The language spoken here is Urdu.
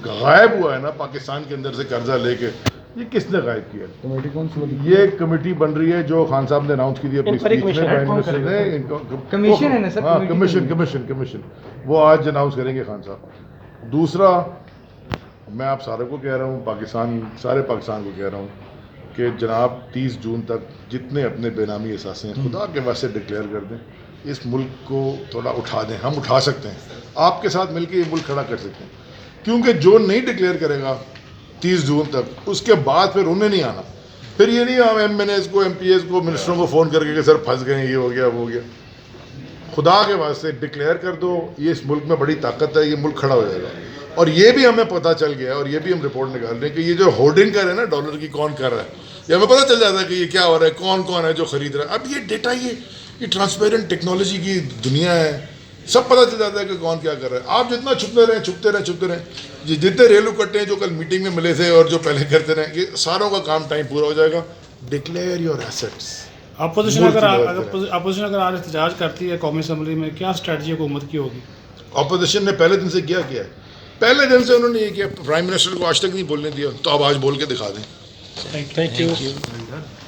غائب ہوا ہے نا پاکستان کے اندر سے قرضہ لے کے، یہ کس نے غائب کیا؟ کمیٹی کون سی؟ یہ کمیٹی بن رہی ہے جو خان صاحب نے اناؤنس کی تھی اپنی اسپیچ میں، پرائم منسٹر نے کمیشن ہے نا سر، ہاں کمیشن وہ آج اناؤنس کریں گے خان صاحب۔ دوسرا میں آپ سارے کو کہہ رہا ہوں، سارے پاکستان کو کہہ رہا ہوں کہ جناب 30 جون تک جتنے اپنے بے نامی اثاثے ہیں خدا کے واسطے ڈکلیئر کر دیں، اس ملک کو تھوڑا اٹھا دیں، ہم اٹھا سکتے ہیں، آپ کے ساتھ مل کے یہ ملک کھڑا کر سکتے ہیں، کیونکہ جو نہیں ڈکلیئر کرے گا 30 جون تک، اس کے بعد پھر انہیں نہیں آنا، پھر یہ نہیں ہم ایم این ایز کو، ایم پی ایز کو، منسٹروں کو فون کر کے کہ سر پھنس گئے، یہ ہو گیا وہ ہو گیا۔ خدا کے واسطے ڈکلیئر کر دو، یہ اس ملک میں بڑی طاقت ہے، یہ ملک کھڑا ہو جائے گا۔ اور یہ بھی ہمیں پتہ چل گیا ہے، اور یہ بھی ہم رپورٹ نکال رہے ہیں کہ یہ جو ہورڈنگ کر رہے ہیں نا ڈالر کی، کون کر رہا ہے، یہ ہمیں پتہ چل جاتا ہے کہ یہ کیا ہو رہا ہے، کون ہے جو خرید رہا ہے۔ اب یہ ڈیٹا، یہ ٹرانسپیرنٹ ٹیکنالوجی کی دنیا ہے، سب پتہ چل جاتا ہے کہ کون کیا کر رہا ہے۔ آپ جتنا چھپتے رہیں، جتنے ریلو کٹے ہیں جو کل میٹنگ میں ملے تھے اور جو پہلے کرتے رہیں، یہ ساروں کا کام ٹائم پورا ہو جائے گا۔ Declare your assets. اپوزیشن اگر آج احتجاج کرتی ہے قومی اسمبلی میں، کیا اسٹریٹجی حکومت کی ہوگی؟ اپوزیشن نے پہلے دن سے کیا ہے، پہلے دن سے انہوں نے یہ کیا، پرائم منسٹر کو آج تک نہیں بولنے دیا، تو اب آج بول کے دکھا دیں۔ Thank you.